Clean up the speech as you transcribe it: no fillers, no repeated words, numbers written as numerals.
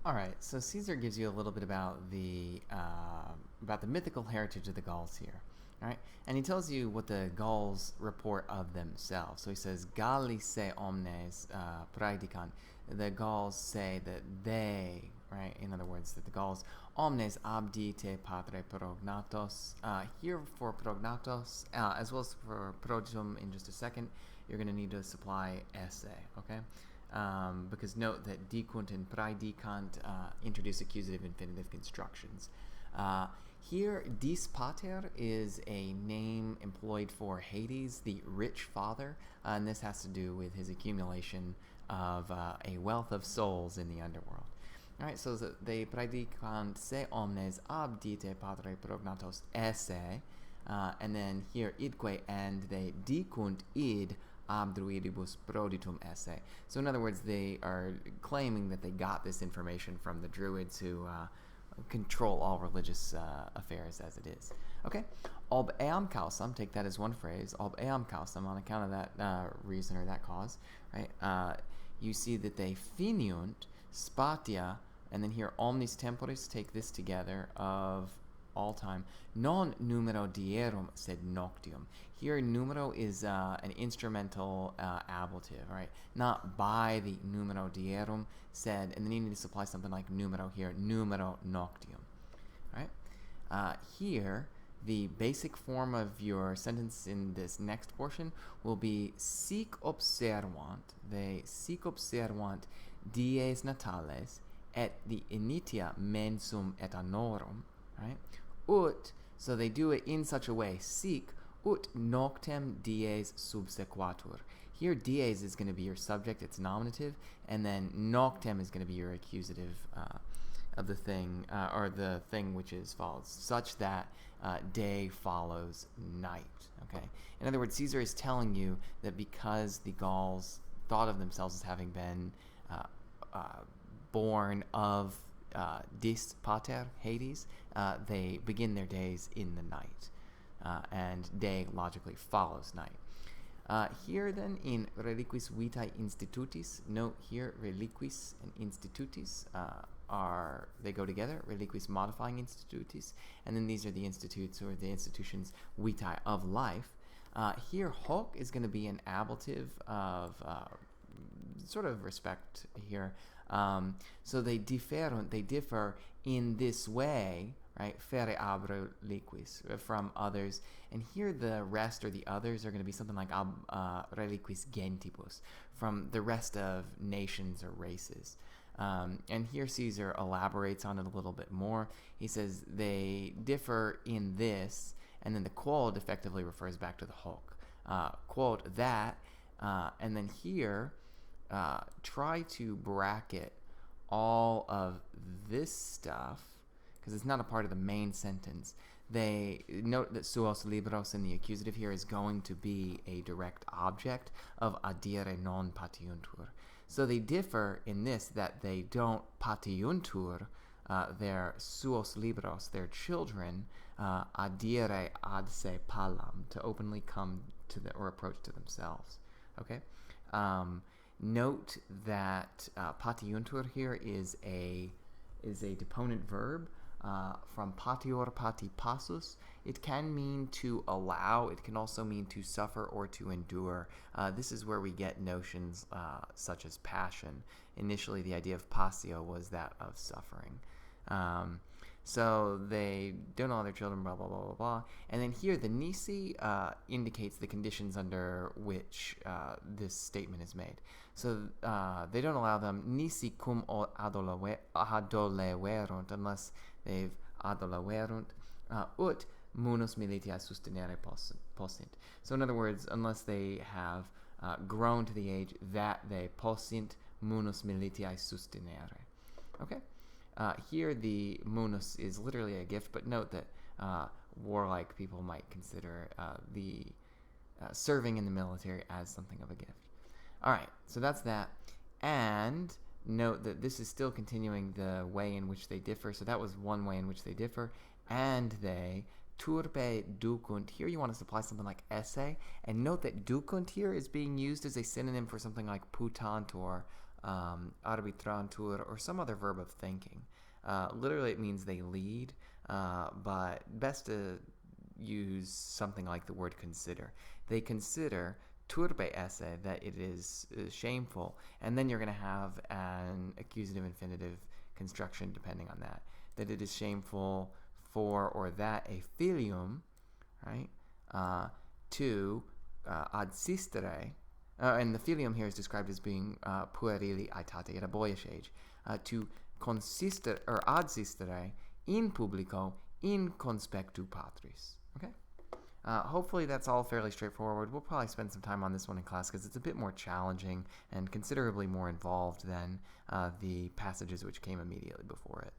All right, so Caesar gives you a little bit about the mythical heritage of the Gauls here. All right, and he tells you what the Gauls report of themselves. So he says, "Galli se omnes praedicant." The Gauls say that they, right? In other words, that the Gauls omnes abdite patre prognatos. Here for prognatos, as well as for progum in just a second, you're going to need to supply esse. Okay. Because note that dicunt and praedicant introduce accusative infinitive constructions. Here, dis pater is a name employed for Hades, the rich father, and this has to do with his accumulation of a wealth of souls in the underworld. All right, so they praedicant se omnes abdite patre prognatos esse, and then here idque, and they dicunt id ab druidibus proditum esse. So in other words, they are claiming that they got this information from the druids who control all religious affairs as it is. Okay? Ob eam causam, take that as one phrase. Ob eam causam, on account of that reason or that cause, right? You see that they finiunt spatia, and then here omnis temporis, take this together, of all time. Non numero dierum sed noctium. Here, numero is an instrumental ablative, right? Not by the numero dierum said, and then you need to supply something like numero here, numero noctium, right? Here, the basic form of your sentence in this next portion will be sic observant, they sic observant dies natales et the initia mensum et annorum, right? Ut, so they do it in such a way, sic ut noctem dies subsequatur. Here, dies is going to be your subject, it's nominative, and then noctem is going to be your accusative of the thing, or the thing which is follows, such that day follows night. Okay. In other words, Caesar is telling you that because the Gauls thought of themselves as having been born of dis pater, Hades, they begin their days in the night, and day logically follows night. Here then in reliquis vitae institutis, note here reliquis and institutis they go together, reliquis modifying institutis, and then these are the institutes or the institutions vitae of life. Here hoc is going to be an ablative of sort of respect here. So they differ in this way, right? Fere abro liquis, from others. And here the rest or the others are going to be something like reliquis gentibus, from the rest of nations or races. And here Caesar elaborates on it a little bit more. He says they differ in this, and then the quod effectively refers back to the hoc. Quote that, and then here try to bracket all of this stuff, because it's not a part of the main sentence. They note that suos libros in the accusative here is going to be a direct object of adire non patiuntur. So they differ in this, that they don't patiuntur their suos libros, their children, adire ad se palam, to openly come to or approach to themselves. Okay? Note that patiuntur here is a deponent verb from patior pati passus. It can mean to allow. It can also mean to suffer or to endure. This is where we get notions such as passion. Initially, the idea of passio was that of suffering. So they don't know their children, blah, blah, blah, blah, blah. And then here, the nisi indicates the conditions under which this statement is made. So they don't allow them nisi cum adoleverunt, unless they've adoleverunt, ut munus militiae sustenere possint. So in other words, unless they have grown to the age that they possint munus militiae sustenere. Okay? Here, the munus is literally a gift, but note that warlike people might consider the serving in the military as something of a gift. All right, so that's that. And note that this is still continuing the way in which they differ. So that was one way in which they differ. And they turpe ducunt. Here you want to supply something like esse. And note that ducunt here is being used as a synonym for something like putant or arbitrantur, or some other verb of thinking. Literally, it means they lead, but best to use something like the word consider. They consider turbe esse, that it is shameful, and then you're going to have an accusative infinitive construction depending on that it is shameful for or that a filium, right, to adsistere, and the filium here is described as being puerili aetate, at a boyish age, to consistere or adsistere in publico in conspectu patris. Okay? Hopefully that's all fairly straightforward. We'll probably spend some time on this one in class because it's a bit more challenging and considerably more involved than the passages which came immediately before it.